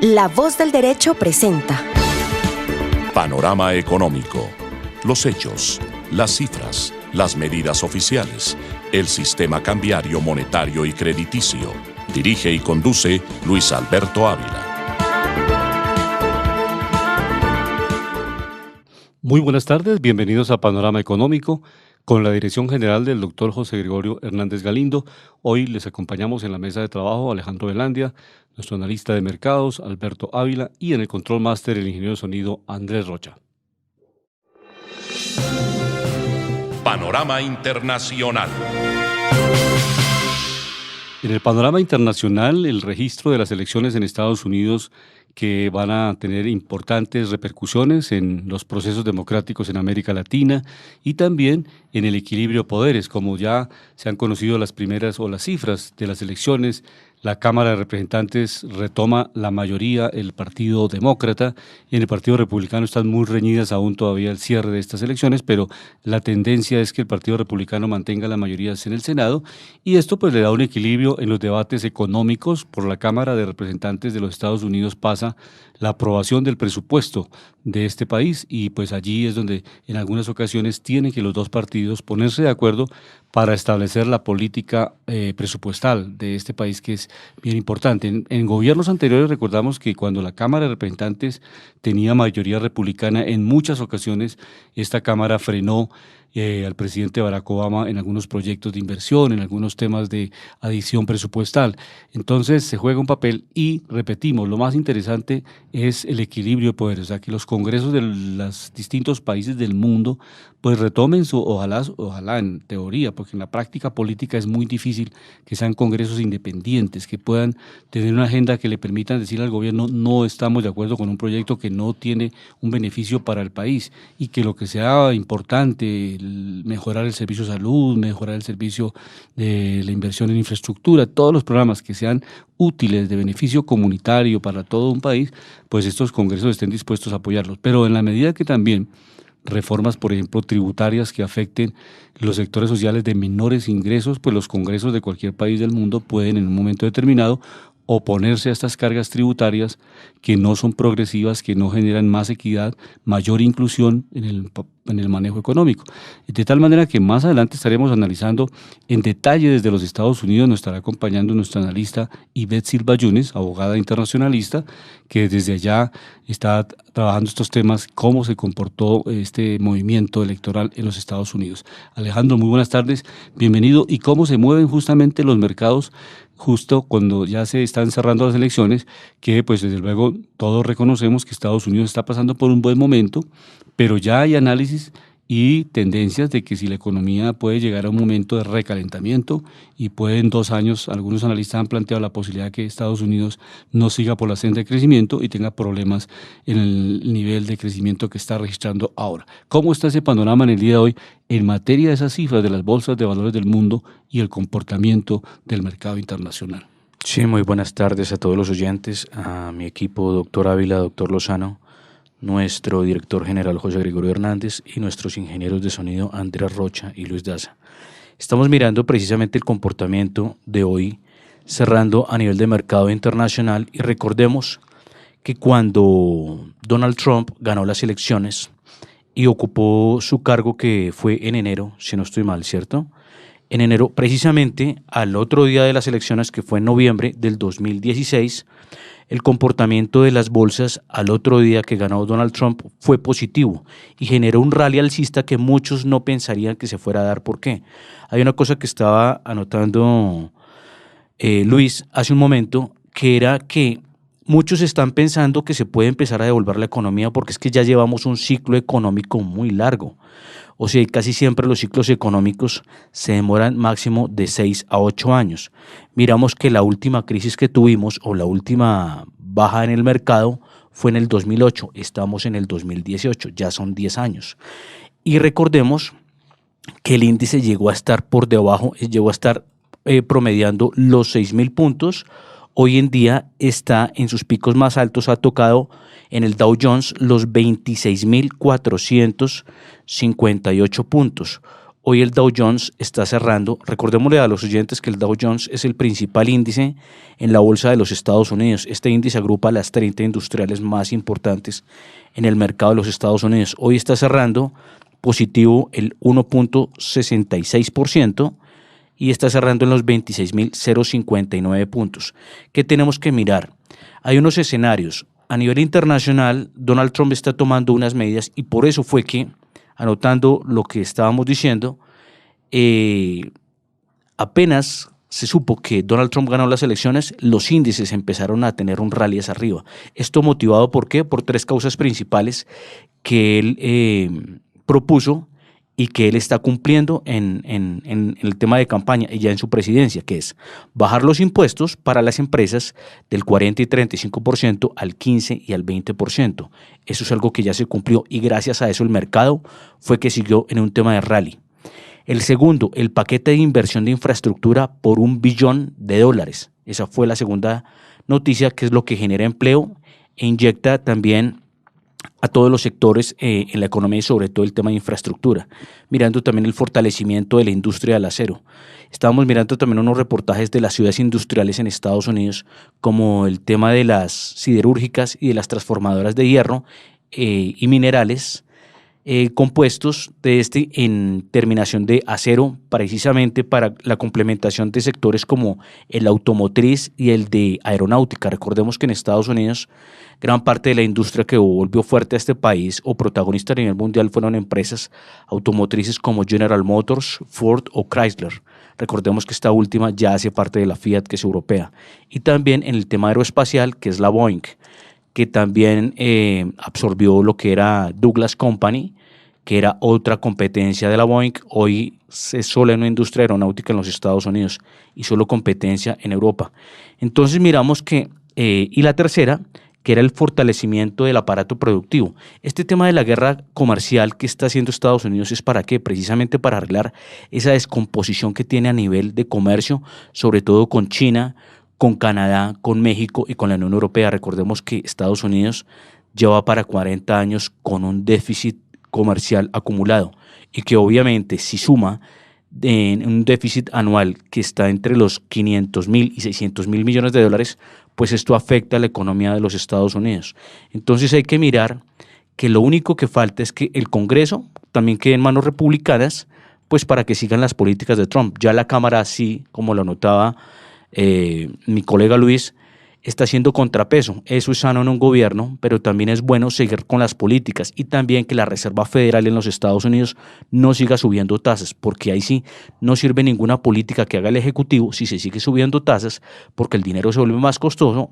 La Voz del Derecho presenta Panorama Económico. Los hechos, las cifras, las medidas oficiales, el sistema cambiario, monetario y crediticio. Dirige y conduce Luis Alberto Ávila. Muy buenas tardes, bienvenidos a Panorama Económico, con la dirección general del doctor José Gregorio Hernández Galindo. Hoy les acompañamos en la mesa de trabajo Alejandro Velandia, nuestro analista de mercados, Alberto Ávila, y en el control máster el ingeniero de sonido Andrés Rocha. Panorama Internacional. En el panorama internacional, el registro de las elecciones en Estados Unidos, que van a tener importantes repercusiones en los procesos democráticos en América Latina y también en el equilibrio de poderes, como ya se han conocido las primeras o las cifras de las elecciones. La Cámara de Representantes retoma la mayoría el Partido Demócrata y en el Partido Republicano están muy reñidas aún todavía el cierre de estas elecciones, pero la tendencia es que el Partido Republicano mantenga la mayoría en el Senado y esto pues le da un equilibrio en los debates económicos. Por la Cámara de Representantes de los Estados Unidos pasa la aprobación del presupuesto de este país y pues allí es donde en algunas ocasiones tienen que los dos partidos ponerse de acuerdo para establecer la política presupuestal de este país, que es bien importante. En gobiernos anteriores recordamos que cuando la Cámara de Representantes tenía mayoría republicana, en muchas ocasiones esta Cámara frenó al presidente Barack Obama en algunos proyectos de inversión, en algunos temas de adición presupuestal. Entonces se juega un papel y repetimos, lo más interesante es el equilibrio de poderes, o sea que los congresos de los distintos países del mundo pues retomen ojalá en teoría, porque en la práctica política es muy difícil que sean congresos independientes, que puedan tener una agenda que le permitan decir al gobierno no estamos de acuerdo con un proyecto que no tiene un beneficio para el país y que lo que sea importante, mejorar el servicio de salud, mejorar el servicio de la inversión en infraestructura, todos los programas que sean útiles de beneficio comunitario para todo un país, pues estos congresos estén dispuestos a apoyarlos. Pero en la medida que también reformas, por ejemplo, tributarias que afecten los sectores sociales de menores ingresos, pues los congresos de cualquier país del mundo pueden en un momento determinado oponerse a estas cargas tributarias que no son progresivas, que no generan más equidad, mayor inclusión en el manejo económico. De tal manera que más adelante estaremos analizando en detalle desde los Estados Unidos. Nos estará acompañando nuestra analista Ivette Silva Yunes, abogada internacionalista, que desde allá está trabajando estos temas, cómo se comportó este movimiento electoral en los Estados Unidos. Alejandro, muy buenas tardes, bienvenido. ¿Y cómo se mueven justamente los mercados justo cuando ya se están cerrando las elecciones, que pues desde luego todos reconocemos que Estados Unidos está pasando por un buen momento, pero ya hay análisis y tendencias de que si la economía puede llegar a un momento de recalentamiento y puede en 2 años, algunos analistas han planteado la posibilidad de que Estados Unidos no siga por la senda de crecimiento y tenga problemas en el nivel de crecimiento que está registrando ahora. ¿Cómo está ese panorama en el día de hoy en materia de esas cifras de las bolsas de valores del mundo y el comportamiento del mercado internacional? Sí, muy buenas tardes a todos los oyentes, a mi equipo, doctor Ávila, doctor Lozano, nuestro director general José Gregorio Hernández y nuestros ingenieros de sonido Andrés Rocha y Luis Daza. Estamos mirando precisamente el comportamiento de hoy, cerrando a nivel de mercado internacional, y recordemos que cuando Donald Trump ganó las elecciones y ocupó su cargo, que fue en enero, si no estoy mal, ¿cierto? En enero, precisamente al otro día de las elecciones, que fue en noviembre del 2016, el comportamiento de las bolsas al otro día que ganó Donald Trump fue positivo y generó un rally alcista que muchos no pensarían que se fuera a dar. ¿Por qué? Hay una cosa que estaba anotando Luis hace un momento, que era que muchos están pensando que se puede empezar a devolver la economía porque es que ya llevamos un ciclo económico muy largo. O sea, casi siempre los ciclos económicos se demoran máximo de 6 a 8 años. Miramos que la última crisis que tuvimos o la última baja en el mercado fue en el 2008, estamos en el 2018, ya son 10 años. Y recordemos que el índice llegó a estar por debajo, llegó a estar promediando los 6.000 puntos. Hoy en día está en sus picos más altos, ha tocado en el Dow Jones los 26.458 puntos. Hoy el Dow Jones está cerrando. Recordémosle a los oyentes que el Dow Jones es el principal índice en la bolsa de los Estados Unidos. Este índice agrupa las 30 industriales más importantes en el mercado de los Estados Unidos. Hoy está cerrando positivo el 1.66% y está cerrando en los 26.059 puntos. ¿Qué tenemos que mirar? Hay unos escenarios. A nivel internacional, Donald Trump está tomando unas medidas y por eso fue que, anotando lo que estábamos diciendo, apenas se supo que Donald Trump ganó las elecciones, los índices empezaron a tener un rally hacia arriba. Esto motivado ¿por qué? Por tres causas principales que él propuso y que él está cumpliendo en el tema de campaña y ya en su presidencia, que es bajar los impuestos para las empresas del 40 y 35% al 15 y al 20%. Eso es algo que ya se cumplió y gracias a eso el mercado fue que siguió en un tema de rally. El segundo, el paquete de inversión de infraestructura por $1 billón. Esa fue la segunda noticia, que es lo que genera empleo e inyecta también a todos los sectores en la economía y sobre todo el tema de infraestructura, mirando también el fortalecimiento de la industria del acero. Estábamos mirando también unos reportajes de las ciudades industriales en Estados Unidos, como el tema de las siderúrgicas y de las transformadoras de hierro y minerales, compuestos en terminación de acero, precisamente para la complementación de sectores como el automotriz y el de aeronáutica. Recordemos que en Estados Unidos gran parte de la industria que volvió fuerte a este país o protagonista a nivel mundial fueron empresas automotrices como General Motors, Ford o Chrysler. Recordemos que esta última ya hace parte de la Fiat, que es europea. Y también en el tema aeroespacial, que es la Boeing, que también absorbió lo que era Douglas Company, que era otra competencia de la Boeing. Hoy es solo una industria aeronáutica en los Estados Unidos y solo competencia en Europa. Entonces miramos que, y la tercera, que era el fortalecimiento del aparato productivo. Este tema de la guerra comercial que está haciendo Estados Unidos es ¿para qué? Precisamente para arreglar esa descomposición que tiene a nivel de comercio, sobre todo con China, con Canadá, con México y con la Unión Europea. Recordemos que Estados Unidos lleva para 40 años con un déficit comercial acumulado y que obviamente si suma en un déficit anual que está entre los 500.000 y 600.000 millones de dólares, pues esto afecta a la economía de los Estados Unidos. Entonces hay que mirar que lo único que falta es que el Congreso también quede en manos republicanas, pues para que sigan las políticas de Trump. Ya la Cámara, así como lo notaba mi colega Luis, está haciendo contrapeso. Eso es sano en un gobierno, pero también es bueno seguir con las políticas y también que la Reserva Federal en los Estados Unidos no siga subiendo tasas, porque ahí sí no sirve ninguna política que haga el Ejecutivo si se sigue subiendo tasas, porque el dinero se vuelve más costoso,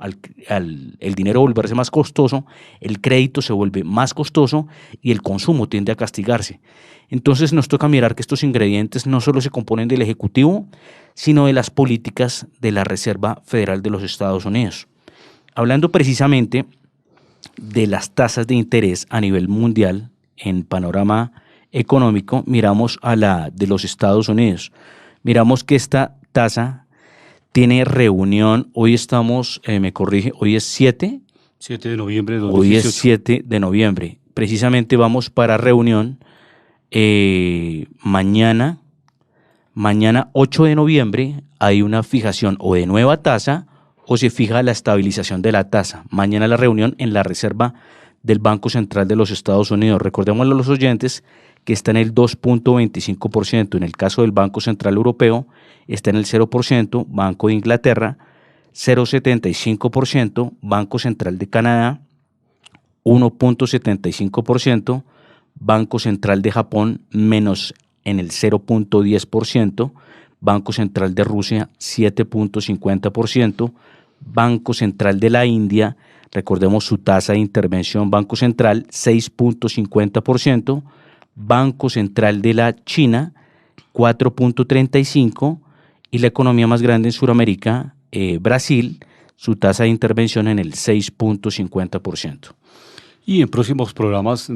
el dinero volverse más costoso, el crédito se vuelve más costoso y el consumo tiende a castigarse. Entonces nos toca mirar que estos ingredientes no solo se componen del Ejecutivo, sino de las políticas de la Reserva Federal de los Estados Unidos. Hablando precisamente de las tasas de interés a nivel mundial en panorama económico, miramos a la de los Estados Unidos. Miramos que esta tasa tiene reunión, hoy estamos, me corrige, hoy es 7 de noviembre de 2018. Hoy es 7 de noviembre. Precisamente vamos para reunión Mañana 8 de noviembre hay una fijación o de nueva tasa o se fija la estabilización de la tasa. Mañana la reunión en la Reserva del Banco Central de los Estados Unidos. Recordémosle a los oyentes que está en el 2.25%. En el caso del Banco Central Europeo está en el 0%, Banco de Inglaterra 0.75%, Banco Central de Canadá 1.75%, Banco Central de Japón menos en el 0.10%, Banco Central de Rusia 7.50%, Banco Central de la India, recordemos su tasa de intervención Banco Central 6.50%, Banco Central de la China 4.35% y la economía más grande en Sudamérica, Brasil, su tasa de intervención en el 6.50%. Y en próximos programas,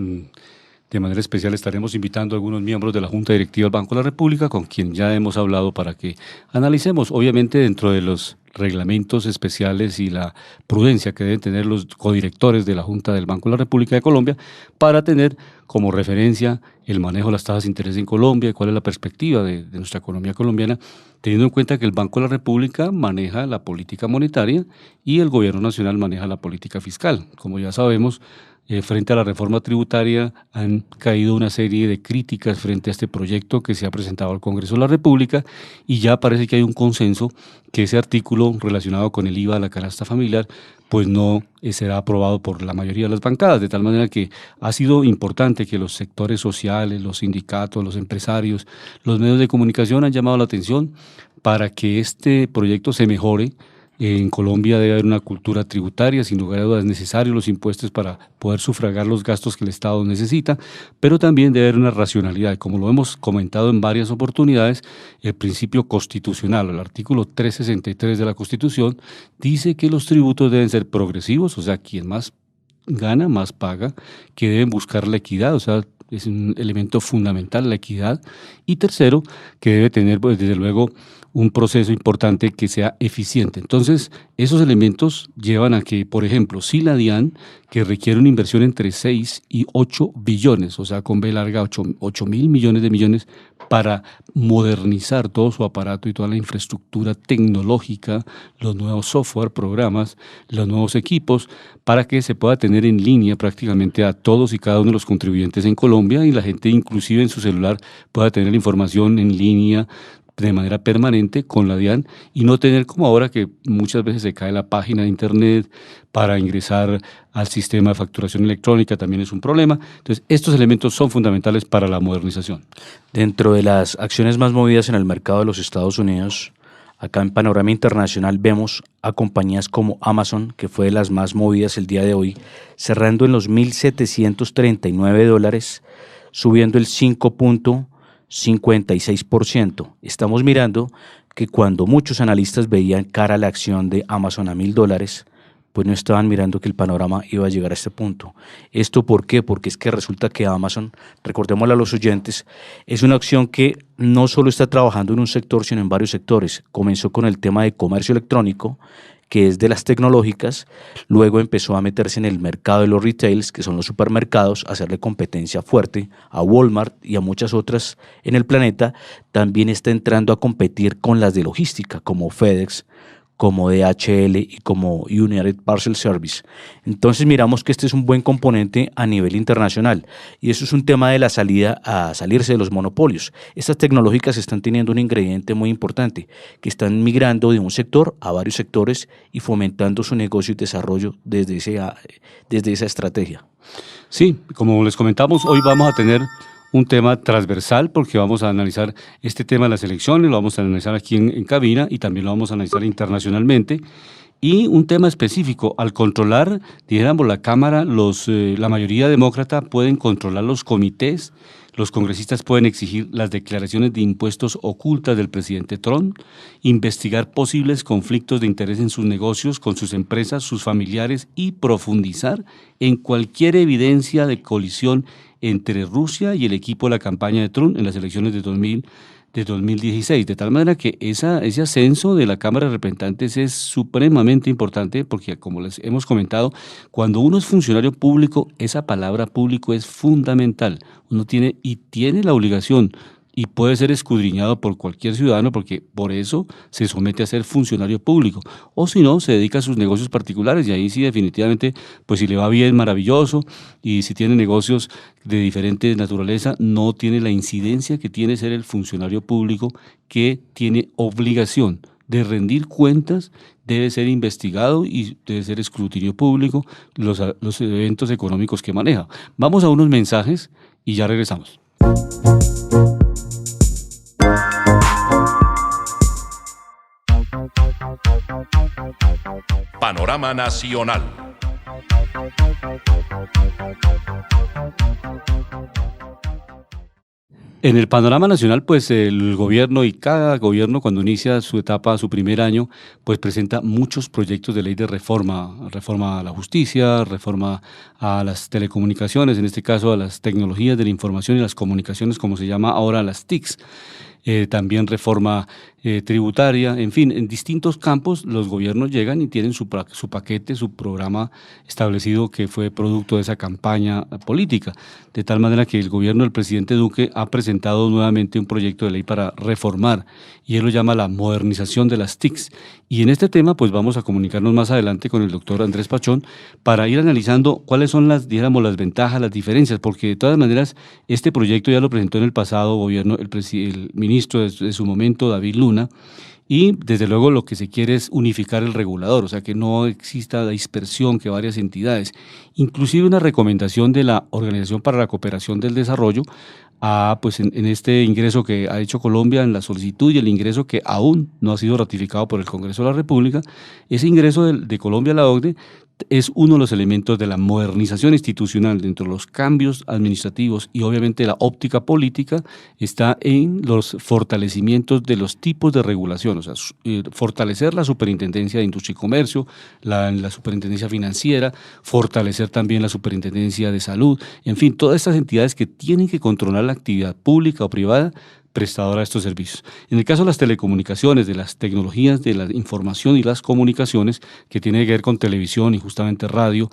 de manera especial, estaremos invitando a algunos miembros de la Junta Directiva del Banco de la República, con quien ya hemos hablado para que analicemos, obviamente dentro de los reglamentos especiales y la prudencia que deben tener los codirectores de la Junta del Banco de la República de Colombia para tener como referencia el manejo de las tasas de interés en Colombia y cuál es la perspectiva de nuestra economía colombiana, teniendo en cuenta que el Banco de la República maneja la política monetaria y el Gobierno Nacional maneja la política fiscal. Como ya sabemos, frente a la reforma tributaria han caído una serie de críticas frente a este proyecto que se ha presentado al Congreso de la República y ya parece que hay un consenso que ese artículo relacionado con el IVA de la canasta familiar pues no será aprobado por la mayoría de las bancadas, de tal manera que ha sido importante que los sectores sociales, los sindicatos, los empresarios, los medios de comunicación han llamado la atención para que este proyecto se mejore. En Colombia debe haber una cultura tributaria, sin lugar a dudas es necesario los impuestos para poder sufragar los gastos que el Estado necesita, pero también debe haber una racionalidad. Como lo hemos comentado en varias oportunidades, el principio constitucional, el artículo 363 de la Constitución, dice que los tributos deben ser progresivos, o sea, quien más gana, más paga, que deben buscar la equidad, o sea, es un elemento fundamental la equidad, y tercero, que debe tener, pues, desde luego, un proceso importante que sea eficiente. Entonces, esos elementos llevan a que, por ejemplo, si la DIAN, que requiere una inversión entre 6 y 8 billones, o sea, con B larga 8.000 millones de millones, para modernizar todo su aparato y toda la infraestructura tecnológica, los nuevos software, programas, los nuevos equipos, para que se pueda tener en línea prácticamente a todos y cada uno de los contribuyentes en Colombia y la gente inclusive en su celular pueda tener la información en línea de manera permanente con la DIAN y no tener como ahora que muchas veces se cae la página de internet para ingresar al sistema de facturación electrónica, también es un problema. Entonces, estos elementos son fundamentales para la modernización. Dentro de las acciones más movidas en el mercado de los Estados Unidos, acá en Panorama Internacional vemos a compañías como Amazon, que fue de las más movidas el día de hoy, cerrando en los $1.739, subiendo el 5.56%. Estamos mirando que cuando muchos analistas veían cara a la acción de Amazon a $1.000, pues no estaban mirando que el panorama iba a llegar a este punto. ¿Esto por qué? Porque es que resulta que Amazon, recordémosle a los oyentes, es una acción que no solo está trabajando en un sector, sino en varios sectores. Comenzó con el tema de comercio electrónico, que es de las tecnológicas, luego empezó a meterse en el mercado de los retails, que son los supermercados, a hacerle competencia fuerte a Walmart y a muchas otras en el planeta. También está entrando a competir con las de logística, como FedEx, como DHL y como United Parcel Service. Entonces miramos que este es un buen componente a nivel internacional y eso es un tema de la salida a salirse de los monopolios. Estas tecnológicas están teniendo un ingrediente muy importante, que están migrando de un sector a varios sectores y fomentando su negocio y desarrollo desde esa estrategia. Sí, como les comentamos, hoy vamos a tener un tema transversal porque vamos a analizar este tema de las elecciones, lo vamos a analizar aquí en cabina y también lo vamos a analizar internacionalmente. Y un tema específico, al controlar, dijéramos, la Cámara, la mayoría demócrata pueden controlar los comités, los congresistas pueden exigir las declaraciones de impuestos ocultas del presidente Trump, investigar posibles conflictos de interés en sus negocios, con sus empresas, sus familiares y profundizar en cualquier evidencia de colisión entre Rusia y el equipo de la campaña de Trump en las elecciones de 2016, de tal manera que ese ascenso de la Cámara de Representantes es supremamente importante porque, como les hemos comentado, cuando uno es funcionario público, esa palabra público es fundamental. Uno tiene la obligación y puede ser escudriñado por cualquier ciudadano porque por eso se somete a ser funcionario público. O si no, se dedica a sus negocios particulares y ahí sí definitivamente, pues si le va bien, maravilloso, y si tiene negocios de diferente naturaleza, no tiene la incidencia que tiene ser el funcionario público que tiene obligación de rendir cuentas, debe ser investigado y debe ser escrutinio público los eventos económicos que maneja. Vamos a unos mensajes y ya regresamos. Panorama Nacional. En el panorama nacional, pues el gobierno y cada gobierno cuando inicia su etapa, su primer año, pues presenta muchos proyectos de ley de reforma a la justicia, reforma a las telecomunicaciones, en este caso a las tecnologías de la información y las comunicaciones, como se llama ahora las TICs. también reforma tributaria, en fin, en distintos campos los gobiernos llegan y tienen su paquete, su programa establecido que fue producto de esa campaña política, de tal manera que el gobierno del presidente Duque ha presentado nuevamente un proyecto de ley para reformar, y él lo llama la modernización de las TICs. Y en este tema pues vamos a comunicarnos más adelante con el doctor Andrés Pachón para ir analizando cuáles son las ventajas, las diferencias, porque de todas maneras este proyecto ya lo presentó en el pasado gobierno el ministro de su momento, David Luna, y desde luego lo que se quiere es unificar el regulador, o sea que no exista la dispersión que varias entidades, inclusive una recomendación de la Organización para la Cooperación del Desarrollo, pues en este ingreso que ha hecho Colombia en la solicitud y el ingreso que aún no ha sido ratificado por el Congreso de la República. Ese ingreso de Colombia a la OCDE es uno de los elementos de la modernización institucional. Dentro de los cambios administrativos y obviamente la óptica política está en los fortalecimientos de los tipos de regulación, o sea, fortalecer la Superintendencia de Industria y Comercio, la Superintendencia Financiera, fortalecer también la Superintendencia de Salud, en fin, todas estas entidades que tienen que controlar la actividad pública o privada prestadora de estos servicios. En el caso de las telecomunicaciones, de las tecnologías de la información y las comunicaciones, que tiene que ver con televisión y justamente radio,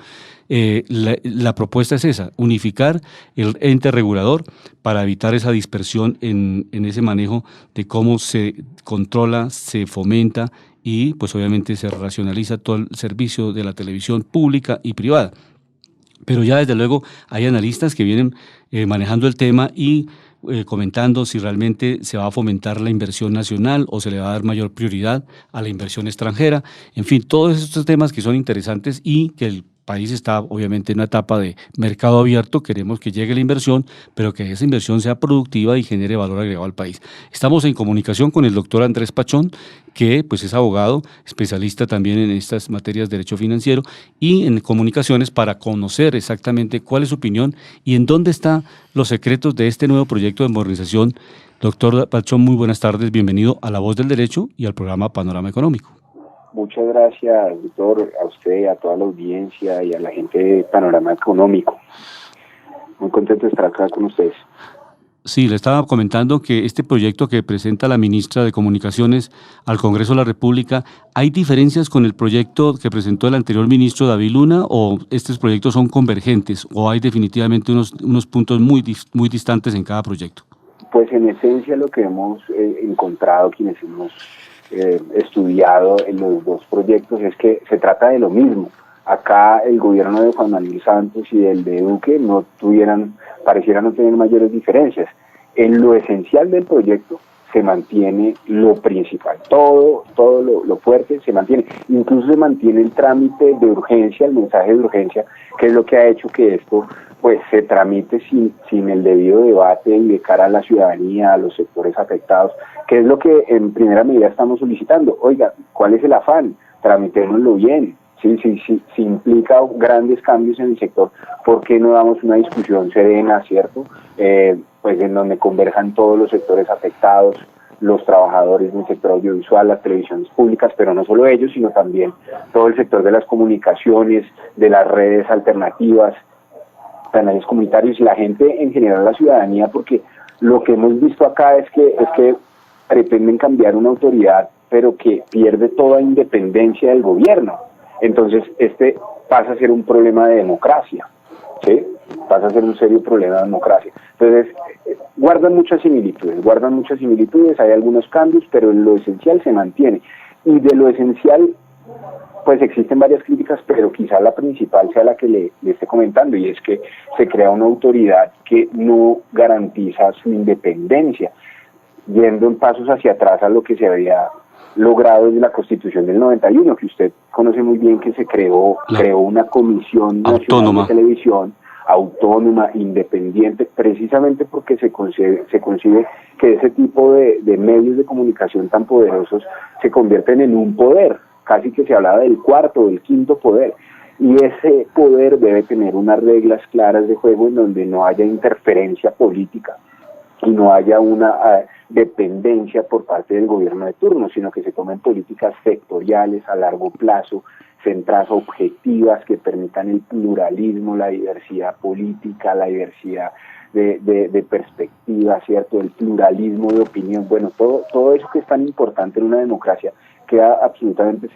la propuesta es esa, unificar el ente regulador para evitar esa dispersión en ese manejo de cómo se controla, se fomenta y pues obviamente se racionaliza todo el servicio de la televisión pública y privada. Pero ya desde luego hay analistas que vienen manejando el tema y comentando si realmente se va a fomentar la inversión nacional o se le va a dar mayor prioridad a la inversión extranjera. En fin, todos estos temas que son interesantes y que el país está obviamente en una etapa de mercado abierto, queremos que llegue la inversión, pero que esa inversión sea productiva y genere valor agregado al país. Estamos en comunicación con el doctor Andrés Pachón, que pues es abogado, especialista también en estas materias de derecho financiero y en comunicaciones, para conocer exactamente cuál es su opinión y en dónde están los secretos de este nuevo proyecto de modernización. Doctor Pachón, muy buenas tardes, bienvenido a La Voz del Derecho y al programa Panorama Económico. Muchas gracias, doctor, a usted, a toda la audiencia y a la gente de Panorama Económico. Muy contento de estar acá con ustedes. Sí, le estaba comentando que este proyecto que presenta la ministra de Comunicaciones al Congreso de la República, ¿hay diferencias con el proyecto que presentó el anterior ministro David Luna o estos proyectos son convergentes o hay definitivamente unos puntos muy distantes en cada proyecto? Pues en esencia lo que hemos encontrado quienes hemos estudiado en los dos proyectos es que se trata de lo mismo. Acá el gobierno de Juan Manuel Santos y el de Duque pareciera no tener mayores diferencias. En lo esencial del proyecto se mantiene lo principal, todo lo fuerte se mantiene, incluso se mantiene el trámite de urgencia, el mensaje de urgencia, que es lo que ha hecho que esto pues se tramite sin el debido debate y de cara a la ciudadanía, a los sectores afectados, que es lo que en primera medida estamos solicitando. Oiga, ¿cuál es el afán? Tramitémoslo bien. Si implica grandes cambios en el sector, ¿por qué no damos una discusión serena, cierto? Pues en donde converjan todos los sectores afectados, los trabajadores del sector audiovisual, las televisiones públicas, pero no solo ellos, sino también todo el sector de las comunicaciones, de las redes alternativas, canales comunitarios y la gente en general, la ciudadanía, porque lo que hemos visto acá es que pretenden cambiar una autoridad, pero que pierde toda independencia del gobierno. Entonces, este pasa a ser un problema de democracia, ¿sí? Pasa a ser un serio problema de democracia. Entonces, guardan muchas similitudes, hay algunos cambios, pero lo esencial se mantiene. Y de lo esencial, pues existen varias críticas, pero quizá la principal sea la que le esté comentando, y es que se crea una autoridad que no garantiza su independencia, yendo en pasos hacia atrás a lo que se había logrado desde la Constitución del 91, que usted conoce muy bien, que se creó una comisión nacional de televisión autónoma, independiente, precisamente porque se concibe que ese tipo de medios de comunicación tan poderosos se convierten en un poder, casi que se hablaba del cuarto, del quinto poder, y ese poder debe tener unas reglas claras de juego en donde no haya interferencia política y no haya una dependencia por parte del gobierno de turno, sino que se tomen políticas sectoriales a largo plazo, centradas, objetivas, que permitan el pluralismo, la diversidad política, la diversidad de perspectivas, ¿cierto? El pluralismo de opinión, bueno, todo eso que es tan importante en una democracia queda absolutamente...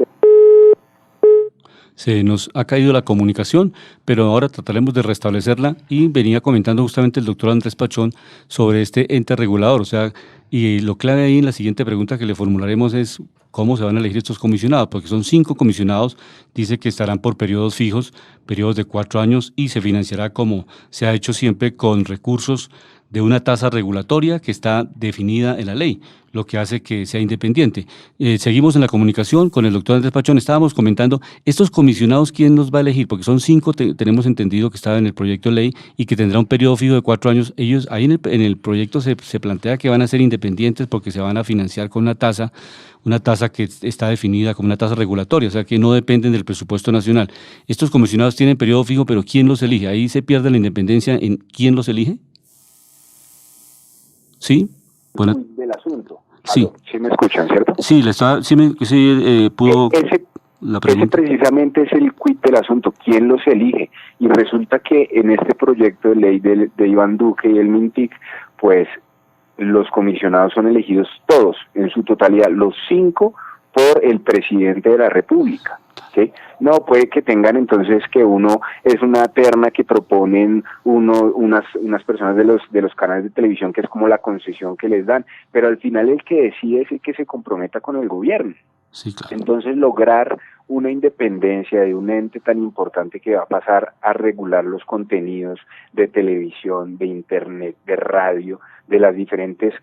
Se nos ha caído la comunicación, pero ahora trataremos de restablecerla, y venía comentando justamente el doctor Andrés Pachón sobre este ente regulador, o sea, y lo clave ahí en la siguiente pregunta que le formularemos es cómo se van a elegir estos comisionados, porque son 5 comisionados, dice que estarán por periodos fijos, periodos de 4 años, y se financiará como se ha hecho siempre con recursos de una tasa regulatoria que está definida en la ley, lo que hace que sea independiente. Seguimos en la comunicación con el doctor Andrés Pachón. Estábamos comentando, estos comisionados, ¿quién los va a elegir? Porque son 5, tenemos entendido que estaba en el proyecto de ley y que tendrá un periodo fijo de 4 años. Ellos, ahí en el proyecto se plantea que van a ser independientes porque se van a financiar con una tasa que está definida como una tasa regulatoria, o sea que no dependen del presupuesto nacional. Estos comisionados tienen periodo fijo, pero ¿quién los elige? Ahí se pierde la independencia en quién los elige. ¿Sí? Bueno, del asunto. Sí. ¿Sí me escuchan, cierto? Sí, pudo la pregunta. Ese precisamente es el quid del asunto, ¿quién los elige? Y resulta que en este proyecto de ley de Iván Duque y el MINTIC, pues los comisionados son elegidos todos, en su totalidad, los 5 por el presidente de la República. ¿Sí? No, puede que tengan entonces que uno es una terna que proponen unas personas de los canales de televisión, que es como la concesión que les dan, pero al final el que decide es el que se comprometa con el gobierno. Sí, claro. Entonces lograr una independencia de un ente tan importante que va a pasar a regular los contenidos de televisión, de internet, de radio, de las diferentes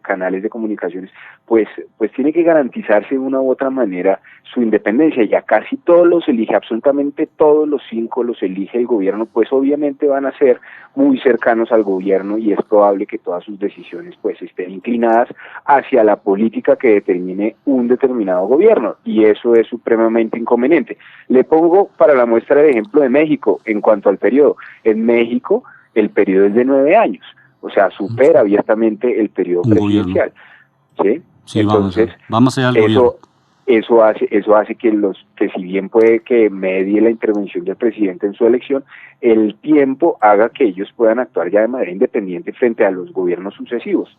canales de comunicaciones, pues tiene que garantizarse de una u otra manera su independencia. Ya casi todos los elige, absolutamente todos los 5 los elige el gobierno, pues obviamente van a ser muy cercanos al gobierno y es probable que todas sus decisiones pues estén inclinadas hacia la política que determine un determinado gobierno, y eso es supremamente inconveniente. Le pongo para la muestra el ejemplo de México en cuanto al periodo. En México el periodo es de 9 años. O sea, supera abiertamente el periodo presidencial. ¿Sí? Sí, entonces, vamos allá al gobierno. Eso hace que si bien puede que medie la intervención del presidente en su elección, el tiempo haga que ellos puedan actuar ya de manera independiente frente a los gobiernos sucesivos.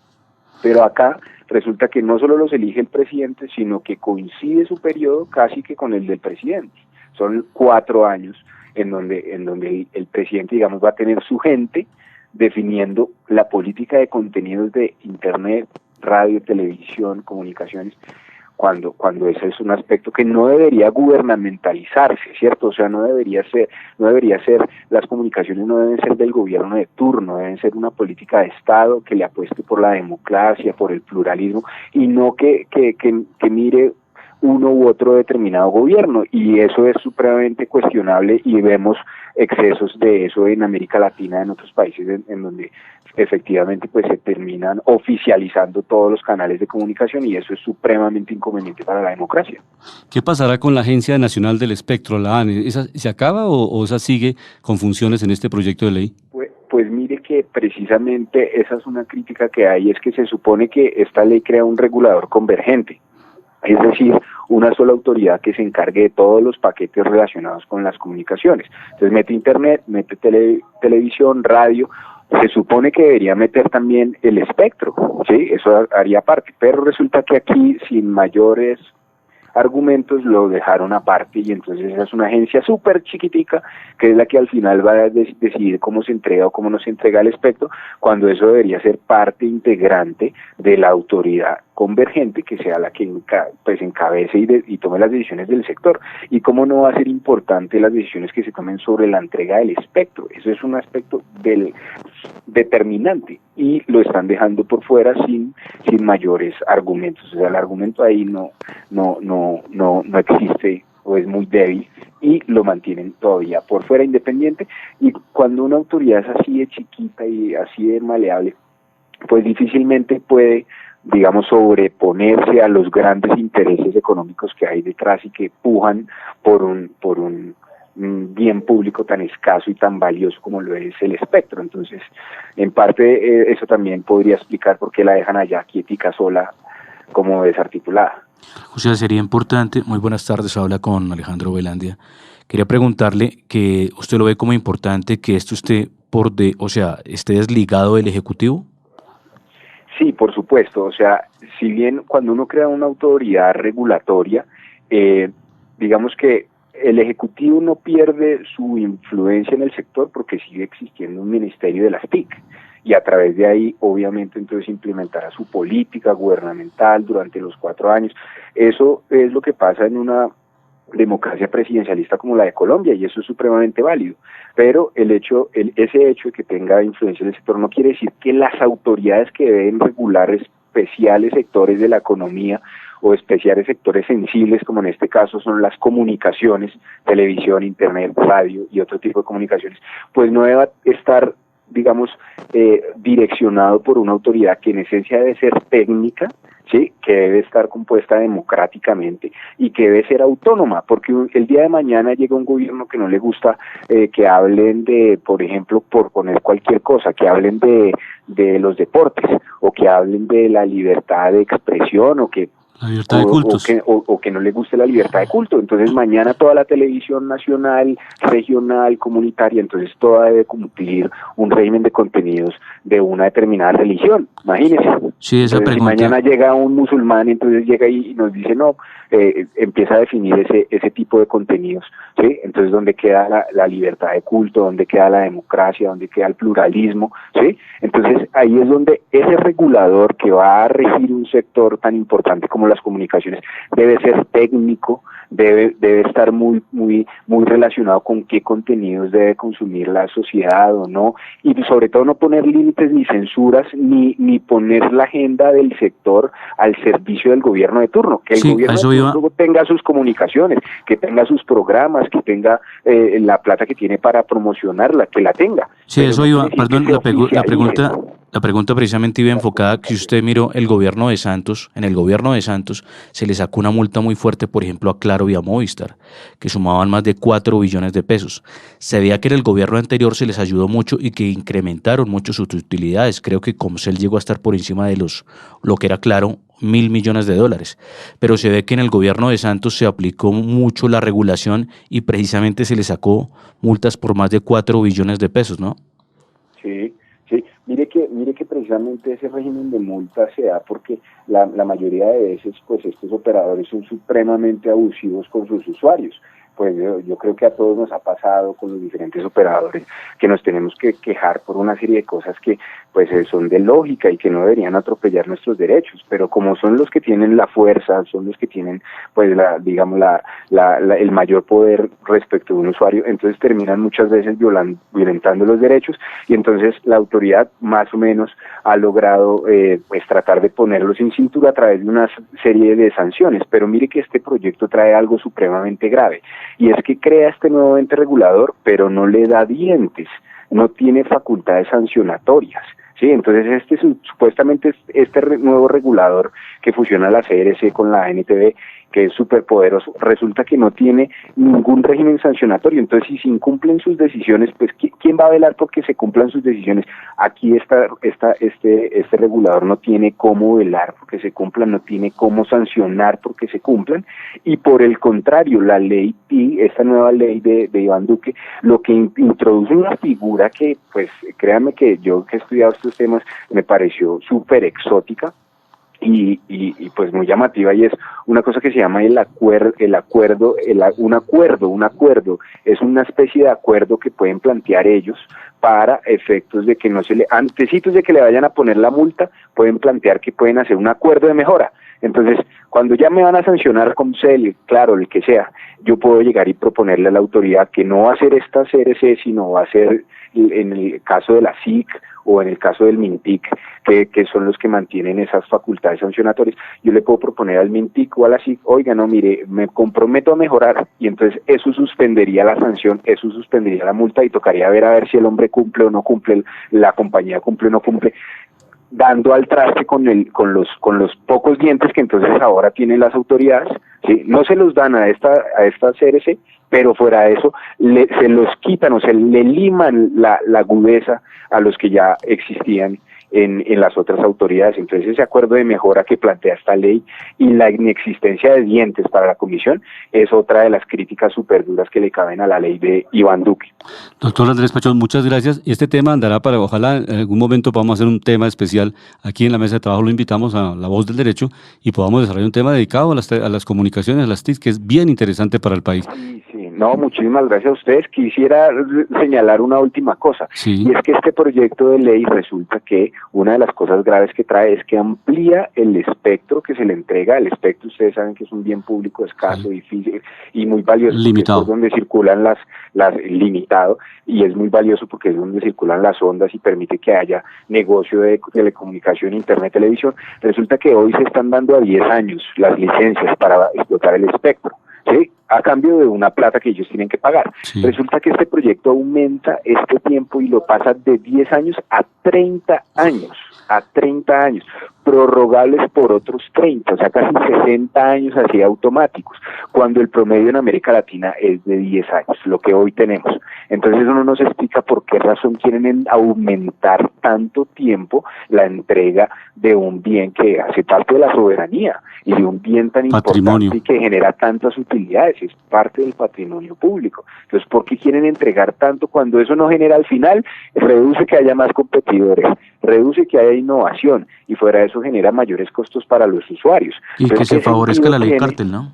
Pero acá resulta que no solo los elige el presidente, sino que coincide su periodo casi que con el del presidente. Son 4 años en donde el presidente, digamos, va a tener su gente definiendo la política de contenidos de internet, radio, televisión, comunicaciones, cuando ese es un aspecto que no debería gubernamentalizarse, ¿cierto? O sea, no debería ser, las comunicaciones no deben ser del gobierno de turno, deben ser una política de Estado que le apueste por la democracia, por el pluralismo, y no que mire uno u otro determinado gobierno, y eso es supremamente cuestionable, y vemos excesos de eso en América Latina, en otros países en donde efectivamente pues se terminan oficializando todos los canales de comunicación, y eso es supremamente inconveniente para la democracia. ¿Qué pasará con la Agencia Nacional del Espectro, la ANE? ¿Esa se acaba o esa sigue con funciones en este proyecto de ley? Pues mire que precisamente esa es una crítica que hay, es que se supone que esta ley crea un regulador convergente, es decir, una sola autoridad que se encargue de todos los paquetes relacionados con las comunicaciones. Entonces mete internet, mete televisión, radio, se supone que debería meter también el espectro, ¿sí? Eso haría parte, pero resulta que aquí sin mayores argumentos lo dejaron aparte, y entonces esa es una agencia súper chiquitica que es la que al final va a decidir cómo se entrega o cómo no se entrega el espectro, cuando eso debería ser parte integrante de la autoridad convergente, que sea la que pues encabece y tome las decisiones del sector. Y cómo no va a ser importante las decisiones que se tomen sobre la entrega del espectro. Eso es un aspecto determinante, y lo están dejando por fuera sin mayores argumentos. O sea, el argumento ahí no existe, o es muy débil, y lo mantienen todavía por fuera, independiente. Y cuando una autoridad es así de chiquita y así de maleable, pues difícilmente puede, digamos, sobreponerse a los grandes intereses económicos que hay detrás y que pujan por un bien público tan escaso y tan valioso como lo es el espectro. Entonces, en parte eso también podría explicar por qué la dejan allá quietica, sola, como desarticulada. O sea, sería importante, muy buenas tardes, habla con Alejandro Velandia. Quería preguntarle que usted lo ve como importante que esto esté esté desligado del Ejecutivo. Sí, por supuesto. O sea, si bien cuando uno crea una autoridad regulatoria, digamos que el Ejecutivo no pierde su influencia en el sector porque sigue existiendo un ministerio de las TIC y a través de ahí obviamente entonces implementará su política gubernamental durante los 4 años. Eso es lo que pasa en una democracia presidencialista como la de Colombia y eso es supremamente válido, pero ese hecho de que tenga influencia en el sector no quiere decir que las autoridades que deben regular especiales sectores de la economía o especiales sectores sensibles, como en este caso son las comunicaciones, televisión, internet, radio y otro tipo de comunicaciones, pues no deba estar, digamos, direccionado por una autoridad que en esencia debe ser técnica, ¿sí? Que debe estar compuesta democráticamente y que debe ser autónoma, porque el día de mañana llega un gobierno que no le gusta que hablen de, por ejemplo, por poner cualquier cosa, que hablen de los deportes o que hablen de la libertad de expresión o que La libertad de cultos. O que no le guste la libertad de culto. Entonces mañana toda la televisión nacional, regional, comunitaria, entonces toda debe cumplir un régimen de contenidos de una determinada religión. Imagínense. Sí, esa entonces, pregunta. Si mañana llega un musulmán, entonces llega y nos dice no, empieza a definir ese tipo de contenidos, ¿sí? Entonces, ¿dónde queda la libertad de culto? ¿Dónde queda la democracia? ¿Dónde queda el pluralismo? ¿Sí? Entonces, ahí es donde ese regulador que va a regir un sector tan importante como las comunicaciones debe ser técnico, debe estar muy relacionado con qué contenidos debe consumir la sociedad o no, y sobre todo no poner límites ni censuras ni poner la agenda del sector al servicio del gobierno de turno, que el gobierno de turno tenga sus comunicaciones, que tenga sus programas, que tenga la plata que tiene para promocionarla, que la tenga. Sí, pero eso iba, perdón, la pregunta precisamente iba enfocada que si usted miró el gobierno de Santos, en el gobierno de Santos se le sacó una multa muy fuerte, por ejemplo, a Claro y a Movistar, que sumaban más de 4 billones de pesos. Se veía que en el gobierno anterior se les ayudó mucho y que incrementaron mucho sus utilidades. Creo que Comcel llegó a estar por encima de lo que era Claro, 1.000 millones de dólares. Pero se ve que en el gobierno de Santos se aplicó mucho la regulación y precisamente se le sacó multas por más de 4 billones de pesos, ¿no? Sí. Sí, mire que precisamente ese régimen de multa se da porque la mayoría de veces pues estos operadores son supremamente abusivos con sus usuarios. Pues yo creo que a todos nos ha pasado con los diferentes operadores que nos tenemos que quejar por una serie de cosas que pues son de lógica y que no deberían atropellar nuestros derechos, pero como son los que tienen la fuerza, son los que tienen pues el mayor poder respecto de un usuario, entonces terminan muchas veces violentando los derechos y entonces la autoridad más o menos ha logrado pues tratar de ponerlos en cintura a través de una serie de sanciones, pero mire que este proyecto trae algo supremamente grave. Y es que crea este nuevo ente regulador, pero no le da dientes, no tiene facultades sancionatorias, ¿sí? Entonces supuestamente este nuevo regulador que fusiona la CRC con la NTV, que es súper poderoso, resulta que no tiene ningún régimen sancionatorio. Entonces, si se incumplen sus decisiones, pues ¿quién va a velar porque se cumplan sus decisiones? Aquí este regulador no tiene cómo velar porque se cumplan, no tiene cómo sancionar porque se cumplan, y por el contrario, la ley esta nueva ley de Iván Duque, lo que introduce una figura que, pues, créanme que yo que he estudiado estos temas, me pareció súper exótica, y pues muy llamativa, y es una cosa que se llama un acuerdo, es una especie de acuerdo que pueden plantear ellos para efectos de que antecitos de que le vayan a poner la multa, pueden plantear que pueden hacer un acuerdo de mejora. Entonces, cuando ya me van a sancionar con CEL, claro, el que sea, yo puedo llegar y proponerle a la autoridad que no va a ser esta CRC, sino va a ser en el caso de la SIC o en el caso del MINTIC, que son los que mantienen esas facultades sancionatorias. Yo le puedo proponer al MINTIC o a la SIC, oiga, no, mire, me comprometo a mejorar, y entonces eso suspendería la sanción, eso suspendería la multa y tocaría ver a ver si el hombre cumple o no cumple, la compañía cumple o no cumple, dando al traste con los pocos dientes que entonces ahora tienen las autoridades, ¿sí? No se los dan a esta CRC, pero fuera de eso se los quitan o se le liman la agudeza a los que ya existían en las otras autoridades. Entonces ese acuerdo de mejora que plantea esta ley y la inexistencia de dientes para la comisión es otra de las críticas súper duras que le caben a la ley de Iván Duque. Doctor Andrés Pachón, muchas gracias. Este tema andará para, ojalá en algún momento podamos hacer un tema especial aquí en la mesa de trabajo, lo invitamos a La Voz del Derecho y podamos desarrollar un tema dedicado a las comunicaciones, a las TIC, que es bien interesante para el país. Sí, no, muchísimas gracias a ustedes. Quisiera señalar una última cosa, y es que este proyecto de ley resulta que una de las cosas graves que trae es que amplía el espectro que se le entrega. El espectro, ustedes saben que es un bien público escaso, difícil y muy valioso, limitado, es por donde circulan limitado, y es muy valioso porque es donde circulan las ondas y permite que haya negocio de telecomunicación, internet, televisión. Resulta que hoy se están dando a 10 años las licencias para explotar el espectro, ¿sí?, a cambio de una plata que ellos tienen que pagar. Sí. Resulta que este proyecto aumenta este tiempo y lo pasa de 10 años a 30 años, prorrogables por otros 30, o sea, casi 60 años así automáticos, cuando el promedio en América Latina es de 10 años, lo que hoy tenemos. Entonces eso no nos explica por qué razón quieren aumentar tanto tiempo la entrega de un bien que hace parte de la soberanía y de un bien tan importante y que genera tantas utilidades, es parte del patrimonio público. Entonces, ¿por qué quieren entregar tanto cuando eso no genera al final? Reduce que haya más competidores, reduce que haya innovación y fuera de eso genera mayores costos para los usuarios. Y entonces, que se favorezca la ley cártel, ¿no?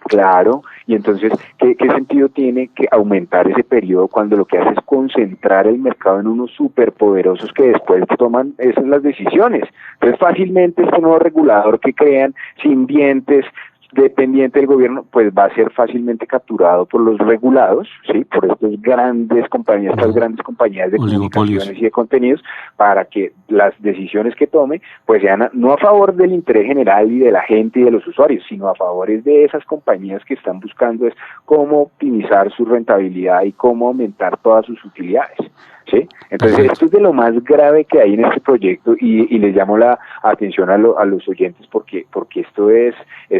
Claro, y entonces, ¿qué sentido tiene que aumentar ese periodo cuando lo que hace es concentrar el mercado en unos superpoderosos que después toman esas las decisiones? Entonces, fácilmente este nuevo regulador que crean sin dientes, dependiente del gobierno, pues va a ser fácilmente capturado por los regulados, sí, por estas grandes compañías de comunicaciones y de contenidos, para que las decisiones que tome pues sean no a favor del interés general y de la gente y de los usuarios, sino a favor de esas compañías que están buscando es cómo optimizar su rentabilidad y cómo aumentar todas sus utilidades. ¿Sí? Entonces esto es de lo más grave que hay en este proyecto y les llamo la atención a los oyentes porque esto es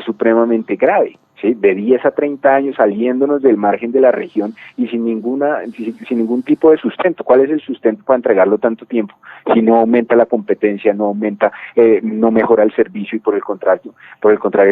supremamente grave, ¿sí? De 10 a 30 años saliéndonos del margen de la región y sin ningún tipo de sustento. ¿Cuál es el sustento para entregarlo tanto tiempo? Si no aumenta la competencia, no mejora el servicio y por el contrario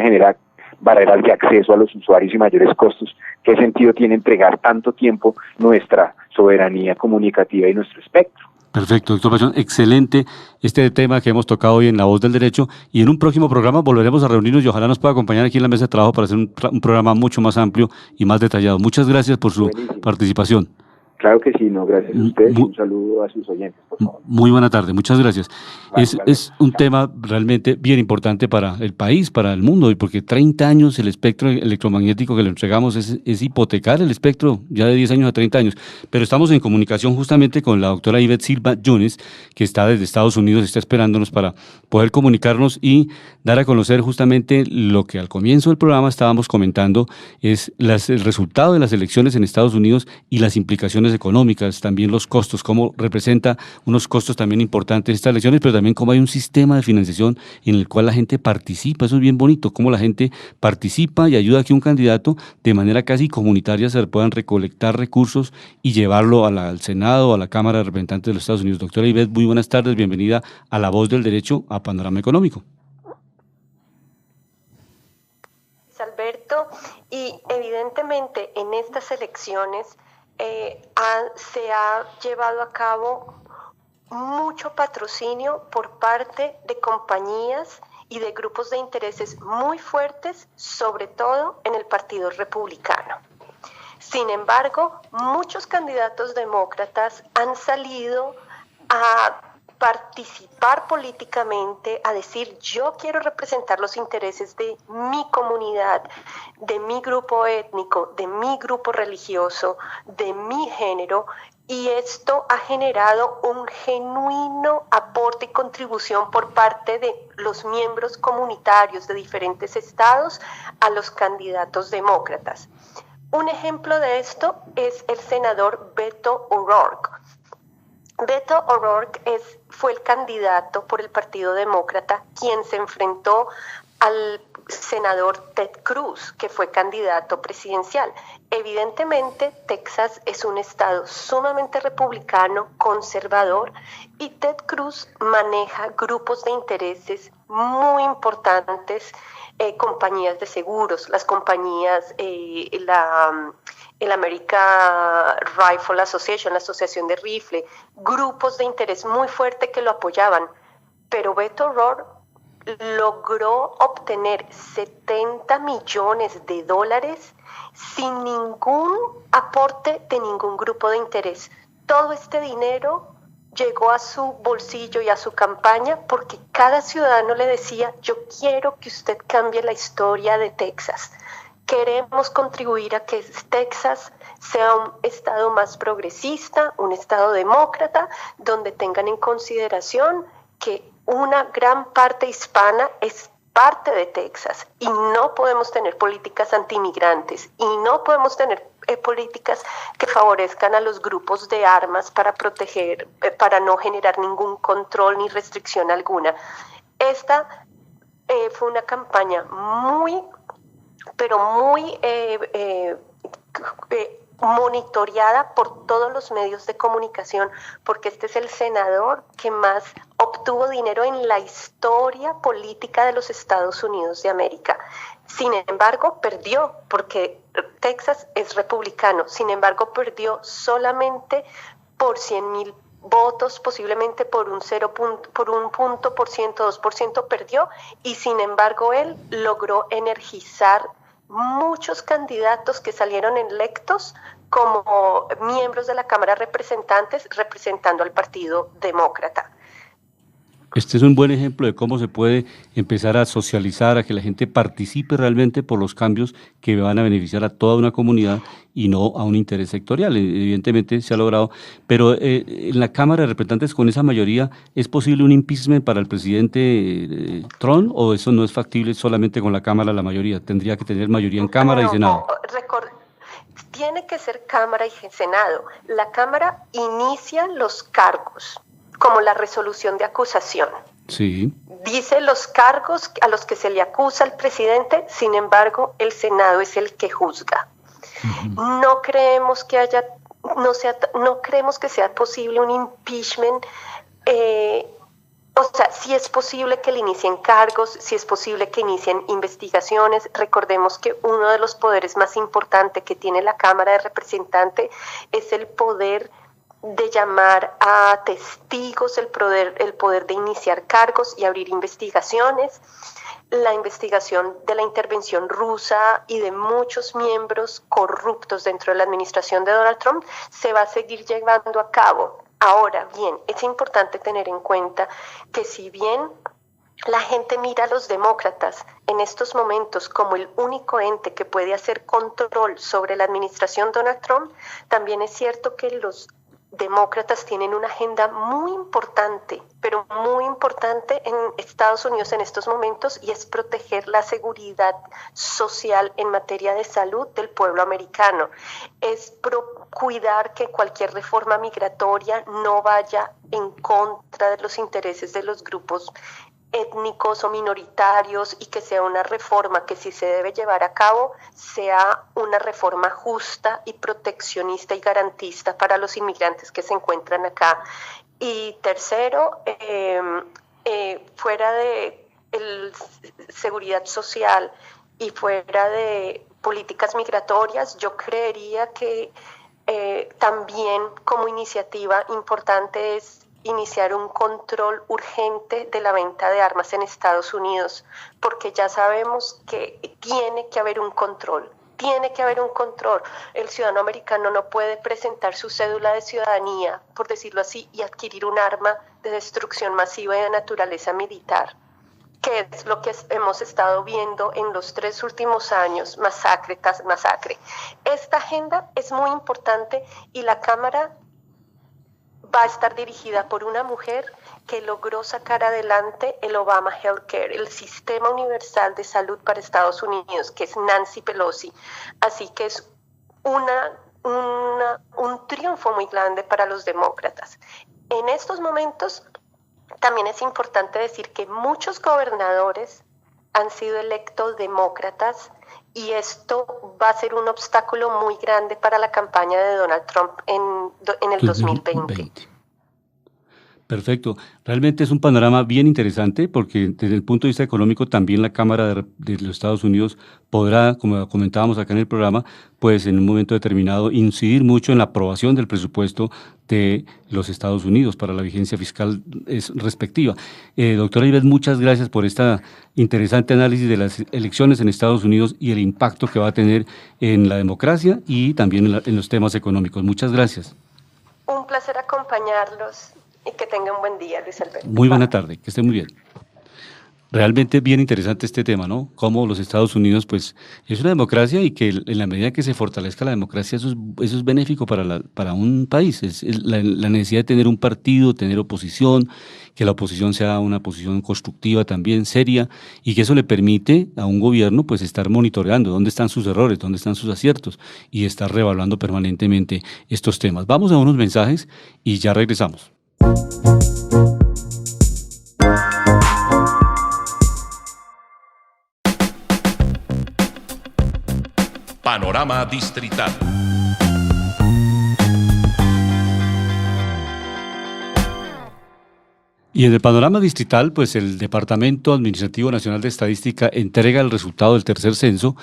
genera barreras de acceso a los usuarios y mayores costos. ¿Qué sentido tiene entregar tanto tiempo nuestra soberanía comunicativa y nuestro espectro? Perfecto, doctor Pachón, excelente este tema que hemos tocado hoy en La Voz del Derecho, y en un próximo programa volveremos a reunirnos y ojalá nos pueda acompañar aquí en la mesa de trabajo para hacer un programa mucho más amplio y más detallado. Muchas gracias por su participación. Claro que sí, gracias a ustedes y un saludo a sus oyentes, por favor. Muy buena tarde, muchas gracias. Es un tema realmente bien importante para el país, para el mundo, y porque 30 años el espectro electromagnético que le entregamos es hipotecar el espectro ya de 10 años a 30 años. Pero estamos en comunicación justamente con la doctora Ivette Silva Yunes, que está desde Estados Unidos, está esperándonos para poder comunicarnos y dar a conocer justamente lo que al comienzo del programa estábamos comentando, es el resultado de las elecciones en Estados Unidos y las implicaciones económicas, también los costos, cómo representa unos costos también importantes estas elecciones, pero también cómo hay un sistema de financiación en el cual la gente participa. Eso es bien bonito, cómo la gente participa y ayuda a que un candidato de manera casi comunitaria se puedan recolectar recursos y llevarlo al Senado o a la Cámara de Representantes de los Estados Unidos. Doctora Ivette, muy buenas tardes, bienvenida a La Voz del Derecho, a Panorama Económico. Alberto, y evidentemente en estas elecciones se ha llevado a cabo mucho patrocinio por parte de compañías y de grupos de intereses muy fuertes, sobre todo en el Partido Republicano. Sin embargo, muchos candidatos demócratas han salido a participar políticamente, a decir: yo quiero representar los intereses de mi comunidad, de mi grupo étnico, de mi grupo religioso, de mi género, y esto ha generado un genuino aporte y contribución por parte de los miembros comunitarios de diferentes estados a los candidatos demócratas. Un ejemplo de esto es el senador Beto O'Rourke. Beto O'Rourke fue el candidato por el Partido Demócrata quien se enfrentó al senador Ted Cruz, que fue candidato presidencial. Evidentemente, Texas es un estado sumamente republicano, conservador, y Ted Cruz maneja grupos de intereses muy importantes, compañías de seguros, las compañías, el American Rifle Association, la Asociación de Rifle, grupos de interés muy fuerte que lo apoyaban. Pero Beto O'Rourke logró obtener $70 millones sin ningún aporte de ningún grupo de interés. Todo este dinero llegó a su bolsillo y a su campaña porque cada ciudadano le decía: yo quiero que usted cambie la historia de Texas. Queremos contribuir a que Texas sea un estado más progresista, un estado demócrata, donde tengan en consideración que una gran parte hispana es parte de Texas y no podemos tener políticas antimigrantes y no podemos tener políticas que favorezcan a los grupos de armas para proteger, para no generar ningún control ni restricción alguna. Esta fue una campaña muy monitoreada por todos los medios de comunicación, porque este es el senador que más obtuvo dinero en la historia política de los Estados Unidos de América. Sin embargo, perdió, porque Texas es republicano. Sin embargo, perdió solamente por 100,000 votos, posiblemente por un 2% perdió, y sin embargo él logró energizar muchos candidatos que salieron electos como miembros de la Cámara de Representantes representando al Partido Demócrata. Este es un buen ejemplo de cómo se puede empezar a socializar, a que la gente participe realmente por los cambios que van a beneficiar a toda una comunidad y no a un interés sectorial. Evidentemente se ha logrado, pero en la Cámara de Representantes, con esa mayoría, ¿es posible un impeachment para el presidente Trump, o eso no es factible solamente con la Cámara la mayoría? ¿Tendría que tener mayoría en Cámara y Senado? Tiene que ser Cámara y Senado. La Cámara inicia los cargos, como la resolución de acusación. Sí. Dice los cargos a los que se le acusa al presidente, sin embargo, el Senado es el que juzga. Uh-huh. No creemos que sea posible un impeachment. O sea, sí es posible que le inicien cargos, sí es posible que inicien investigaciones. Recordemos que uno de los poderes más importantes que tiene la Cámara de Representantes es el poder de llamar a testigos, el poder de iniciar cargos y abrir investigaciones. La investigación de la intervención rusa y de muchos miembros corruptos dentro de la administración de Donald Trump se va a seguir llevando a cabo. Ahora bien, es importante tener en cuenta que si bien la gente mira a los demócratas en estos momentos como el único ente que puede hacer control sobre la administración Donald Trump, también es cierto que los demócratas tienen una agenda muy importante, pero muy importante en Estados Unidos en estos momentos, y es proteger la seguridad social en materia de salud del pueblo americano. Es cuidar que cualquier reforma migratoria no vaya en contra de los intereses de los grupos étnicos o minoritarios, y que sea una reforma que, si se debe llevar a cabo, sea una reforma justa y proteccionista y garantista para los inmigrantes que se encuentran acá. Y tercero, fuera de seguridad social y fuera de políticas migratorias, yo creería que también como iniciativa importante es iniciar un control urgente de la venta de armas en Estados Unidos, porque ya sabemos que tiene que haber un control. El ciudadano americano no puede presentar su cédula de ciudadanía, por decirlo así, y adquirir un arma de destrucción masiva y de naturaleza militar, que es lo que hemos estado viendo en los 3 últimos años, masacre tras masacre. Esta agenda es muy importante, y la Cámara va a estar dirigida por una mujer que logró sacar adelante el Obama Healthcare, el sistema universal de salud para Estados Unidos, que es Nancy Pelosi. Así que es un triunfo muy grande para los demócratas. En estos momentos también es importante decir que muchos gobernadores han sido electos demócratas y esto va a ser un obstáculo muy grande para la campaña de Donald Trump en el 2020. Perfecto. Realmente es un panorama bien interesante porque desde el punto de vista económico también la Cámara de los Estados Unidos podrá, como comentábamos acá en el programa, pues en un momento determinado incidir mucho en la aprobación del presupuesto de los Estados Unidos para la vigencia fiscal respectiva. Doctora Ivette, muchas gracias por esta interesante análisis de las elecciones en Estados Unidos y el impacto que va a tener en la democracia y también en los temas económicos. Muchas gracias. Un placer acompañarlos. Y que tenga un buen día, Luis Alberto. Muy buena tarde, que esté muy bien. Realmente bien interesante este tema, ¿no? Cómo los Estados Unidos, pues, es una democracia y que en la medida que se fortalezca la democracia, eso es benéfico para un país. Es la necesidad de tener un partido, tener oposición, que la oposición sea una posición constructiva también, seria, y que eso le permite a un gobierno, pues, estar monitoreando dónde están sus errores, dónde están sus aciertos, y estar reevaluando permanentemente estos temas. Vamos a unos mensajes y ya regresamos. Panorama Distrital. Y en el panorama distrital, pues el Departamento Administrativo Nacional de Estadística entrega el resultado del tercer censo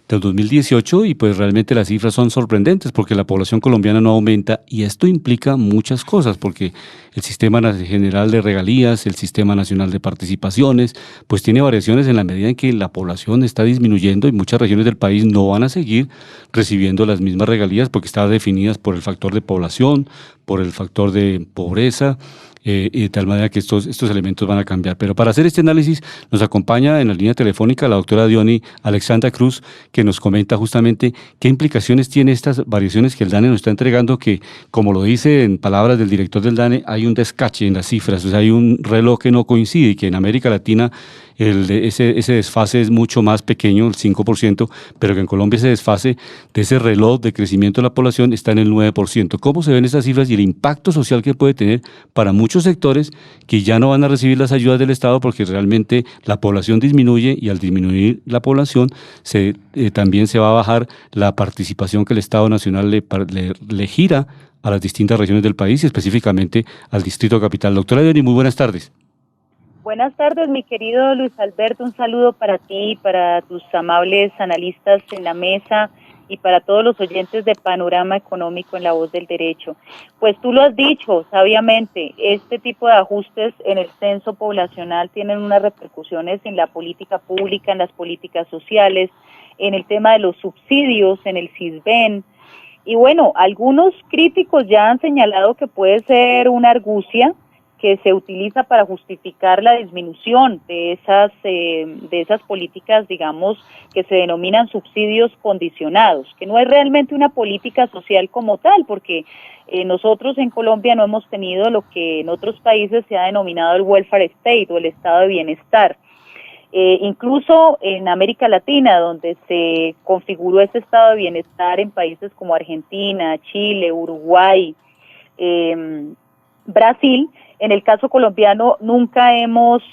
del 2018 y pues realmente las cifras son sorprendentes porque la población colombiana no aumenta y esto implica muchas cosas porque el Sistema General de Regalías, el Sistema Nacional de Participaciones, pues tiene variaciones en la medida en que la población está disminuyendo y muchas regiones del país no van a seguir recibiendo las mismas regalías porque están definidas por el factor de población, por el factor de pobreza, y de tal manera que estos elementos van a cambiar. Pero para hacer este análisis nos acompaña en la línea telefónica la doctora Diony Alexandra Cruz, que nos comenta justamente qué implicaciones tiene estas variaciones que el DANE nos está entregando, que como lo dice en palabras del director del DANE, hay un descache en las cifras, o sea, hay un reloj que no coincide y que en América Latina ese desfase es mucho más pequeño, el 5%, pero que en Colombia ese desfase de ese reloj de crecimiento de la población está en el 9%. ¿Cómo se ven estas cifras y el impacto social que puede tener para muchos sectores que ya no van a recibir las ayudas del Estado porque realmente la población disminuye y al disminuir la población también se va a bajar la participación que el Estado Nacional le gira a las distintas regiones del país y específicamente al Distrito Capital? Doctora Diony, muy buenas tardes. Buenas tardes, mi querido Luis Alberto, un saludo para ti, para tus amables analistas en la mesa y para todos los oyentes de Panorama Económico en La Voz del Derecho. Pues tú lo has dicho sabiamente, este tipo de ajustes en el censo poblacional tienen unas repercusiones en la política pública, en las políticas sociales, en el tema de los subsidios, en el Sisbén. Y bueno, algunos críticos ya han señalado que puede ser una argucia que se utiliza para justificar la disminución de esas políticas, digamos, que se denominan subsidios condicionados, que no es realmente una política social como tal, porque nosotros en Colombia no hemos tenido lo que en otros países se ha denominado el welfare state o el estado de bienestar. Incluso en América Latina, donde se configuró ese estado de bienestar en países como Argentina, Chile, Uruguay, Brasil, en el caso colombiano nunca hemos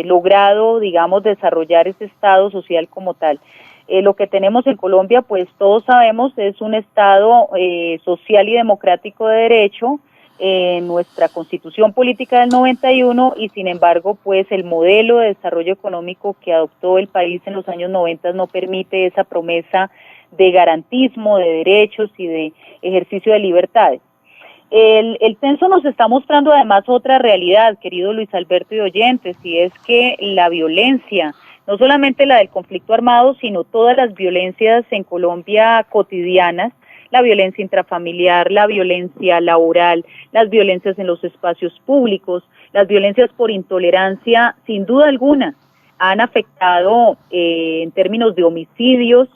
logrado, digamos, desarrollar ese estado social como tal. Lo que tenemos en Colombia, pues todos sabemos, es un estado social y democrático de derecho, nuestra Constitución Política del 91 y sin embargo, pues el modelo de desarrollo económico que adoptó el país en los años 90 no permite esa promesa de garantismo de derechos y de ejercicio de libertades. El censo nos está mostrando además otra realidad, querido Luis Alberto y oyentes, y es que la violencia, no solamente la del conflicto armado, sino todas las violencias en Colombia cotidianas, la violencia intrafamiliar, la violencia laboral, las violencias en los espacios públicos, las violencias por intolerancia, sin duda alguna, han afectado en términos de homicidios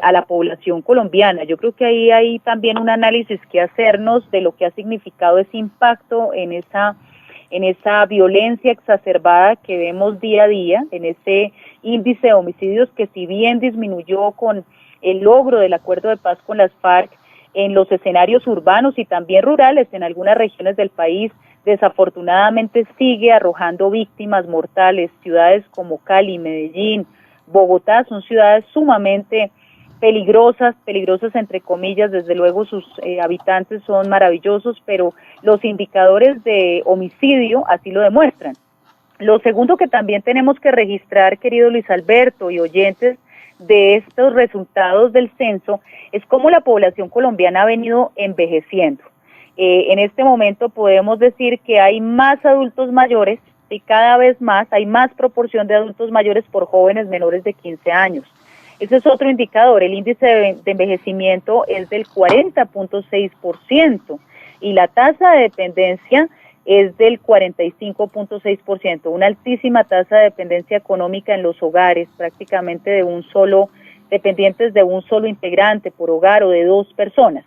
a la población colombiana. Yo creo que ahí hay también un análisis que hacernos de lo que ha significado ese impacto en esa violencia exacerbada que vemos día a día, en ese índice de homicidios que si bien disminuyó con el logro del acuerdo de paz con las FARC, en los escenarios urbanos y también rurales en algunas regiones del país desafortunadamente sigue arrojando víctimas mortales. Ciudades como Cali, Medellín, Bogotá son ciudades sumamente peligrosas entre comillas. Desde luego sus habitantes son maravillosos, pero los indicadores de homicidio así lo demuestran. Lo segundo que también tenemos que registrar, querido Luis Alberto y oyentes, de estos resultados del censo, es cómo la población colombiana ha venido envejeciendo. En este momento podemos decir que hay más adultos mayores y cada vez más hay más proporción de adultos mayores por jóvenes menores de 15 años. Ese es otro indicador. El índice de envejecimiento es del 40.6% y la tasa de dependencia es del 45.6%, una altísima tasa de dependencia económica en los hogares, prácticamente dependientes de un solo integrante por hogar o de 2 personas.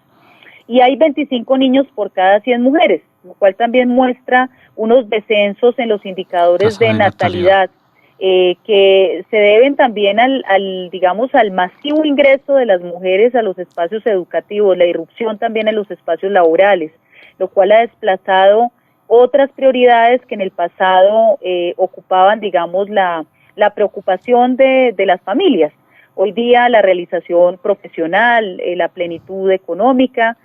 Y hay 25 niños por cada 100 mujeres, lo cual también muestra unos descensos en los indicadores de natalidad, que se deben también al masivo ingreso de las mujeres a los espacios educativos, la irrupción también en los espacios laborales, lo cual ha desplazado otras prioridades que en el pasado ocupaban, la preocupación de las familias. Hoy día la realización profesional, la plenitud económica,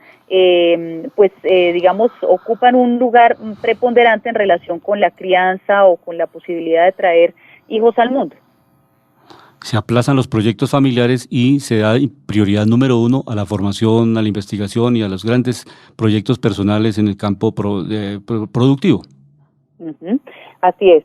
ocupan un lugar preponderante en relación con la crianza o con la posibilidad de traer hijos al mundo. Se aplazan los proyectos familiares y se da prioridad número 1 a la formación, a la investigación y a los grandes proyectos personales en el campo productivo. Así es.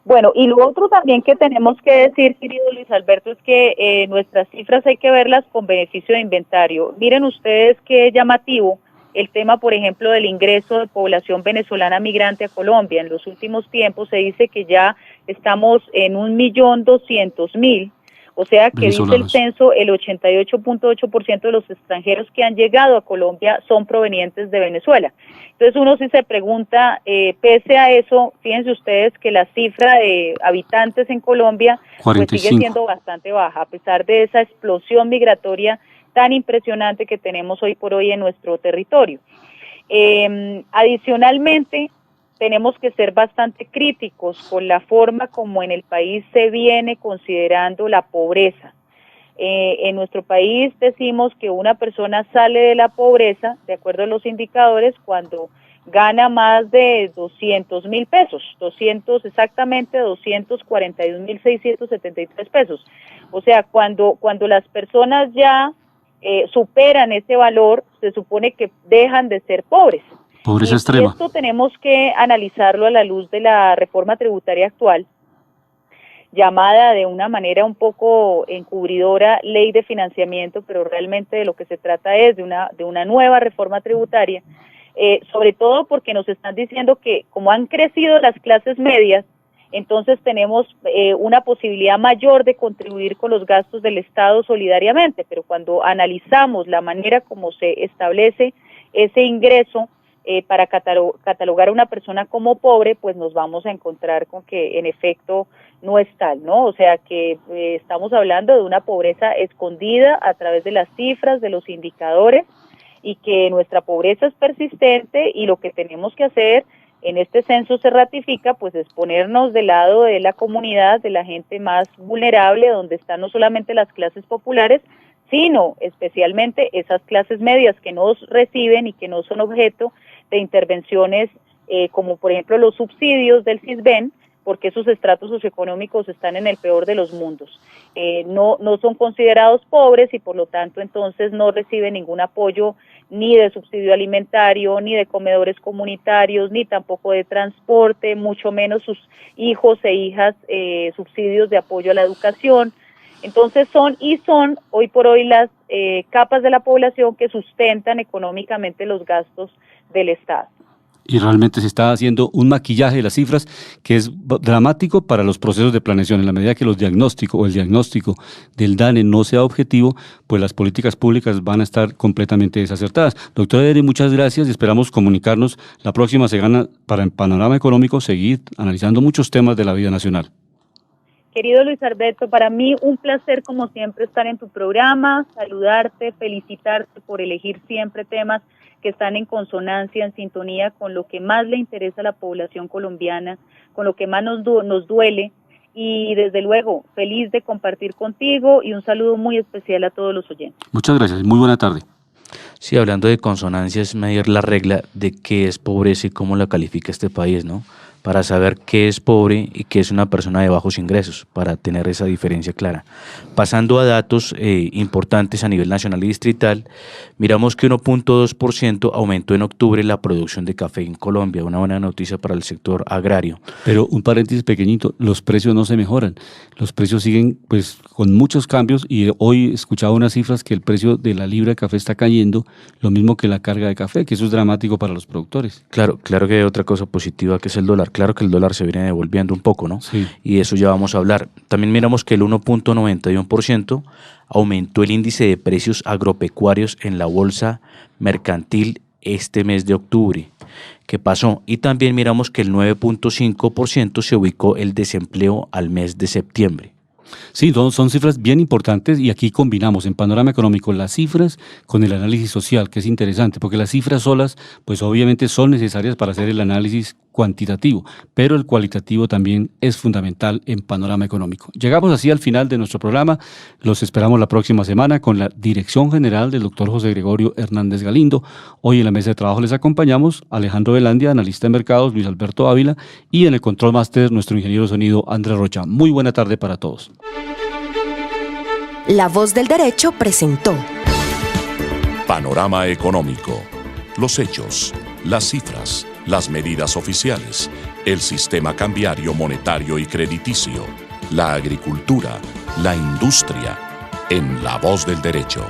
Bueno, y lo otro también que tenemos que decir, querido Luis Alberto, es que nuestras cifras hay que verlas con beneficio de inventario. Miren ustedes qué llamativo el tema, por ejemplo, del ingreso de población venezolana migrante a Colombia. En los últimos tiempos se dice que ya estamos en 1.200.000, o sea que dice el censo, el 88.8% de los extranjeros que han llegado a Colombia son provenientes de Venezuela. Entonces uno sí se pregunta, pese a eso, fíjense ustedes que la cifra de habitantes en Colombia pues sigue siendo bastante baja, a pesar de esa explosión migratoria tan impresionante que tenemos hoy por hoy en nuestro territorio. Adicionalmente, tenemos que ser bastante críticos con la forma como en el país se viene considerando la pobreza. En nuestro país decimos que una persona sale de la pobreza, de acuerdo a los indicadores, cuando gana más de 200.000 pesos, 241.673 pesos. O sea, cuando las personas ya superan ese valor, se supone que dejan de ser pobres. Pobreza extrema. Y esto tenemos que analizarlo a la luz de la reforma tributaria actual, llamada de una manera un poco encubridora ley de financiamiento, pero realmente de lo que se trata es de una nueva reforma tributaria, sobre todo porque nos están diciendo que como han crecido las clases medias, entonces tenemos una posibilidad mayor de contribuir con los gastos del Estado solidariamente, pero cuando analizamos la manera como se establece ese ingreso para catalogar a una persona como pobre, pues nos vamos a encontrar con que en efecto no es tal, ¿no? O sea que estamos hablando de una pobreza escondida a través de las cifras, de los indicadores, y que nuestra pobreza es persistente, y lo que tenemos que hacer en este censo se ratifica, pues es ponernos del lado de la comunidad, de la gente más vulnerable, donde están no solamente las clases populares, sino especialmente esas clases medias que no reciben y que no son objeto de intervenciones como por ejemplo los subsidios del CISBEN, porque esos estratos socioeconómicos están en el peor de los mundos. No son considerados pobres y por lo tanto entonces no reciben ningún apoyo ni de subsidio alimentario, ni de comedores comunitarios, ni tampoco de transporte, mucho menos sus hijos e hijas subsidios de apoyo a la educación. Entonces son hoy por hoy las capas de la población que sustentan económicamente los gastos del Estado. Y realmente se está haciendo un maquillaje de las cifras que es dramático para los procesos de planeación. En la medida que el diagnóstico del DANE no sea objetivo, pues las políticas públicas van a estar completamente desacertadas. Doctora Eri, muchas gracias y esperamos comunicarnos la próxima semana para en Panorama Económico seguir analizando muchos temas de la vida nacional. Querido Luis Alberto, para mí un placer como siempre estar en tu programa, saludarte, felicitarte por elegir siempre temas que están en consonancia, en sintonía con lo que más le interesa a la población colombiana, con lo que más nos duele, y desde luego feliz de compartir contigo y un saludo muy especial a todos los oyentes. Muchas gracias, muy buena tarde. Sí, hablando de consonancia es medir la regla de qué es pobreza y cómo la califica este país, ¿no? Para saber qué es pobre y qué es una persona de bajos ingresos, para tener esa diferencia clara. Pasando a datos importantes a nivel nacional y distrital, miramos que 1.2% aumentó en octubre la producción de café en Colombia, una buena noticia para el sector agrario. Pero un paréntesis pequeñito, los precios no se mejoran, los precios siguen pues con muchos cambios y hoy escuchaba unas cifras que el precio de la libra de café está cayendo, lo mismo que la carga de café, que eso es dramático para los productores. Claro que hay otra cosa positiva que es el dólar. Claro que el dólar se viene devolviendo un poco, ¿no? Sí. Y de eso ya vamos a hablar. También miramos que el 1.91% aumentó el índice de precios agropecuarios en la bolsa mercantil este mes de octubre. ¿Qué pasó? Y también miramos que el 9.5% se ubicó el desempleo al mes de septiembre. Sí, son cifras bien importantes y aquí combinamos en panorama económico las cifras con el análisis social, que es interesante, porque las cifras solas, pues obviamente son necesarias para hacer el análisis cuantitativo, pero el cualitativo también es fundamental en panorama económico. Llegamos así al final de nuestro programa, los esperamos la próxima semana con la dirección general del doctor José Gregorio Hernández Galindo. Hoy en la mesa de trabajo les acompañamos Alejandro Velandia, analista de mercados, Luis Alberto Ávila y en el control máster nuestro ingeniero de sonido Andrés Rocha. Muy buena tarde para todos. La Voz del Derecho presentó Panorama económico. Los hechos, las cifras, las medidas oficiales, el sistema cambiario, monetario y crediticio, la agricultura, la industria, en La Voz del Derecho.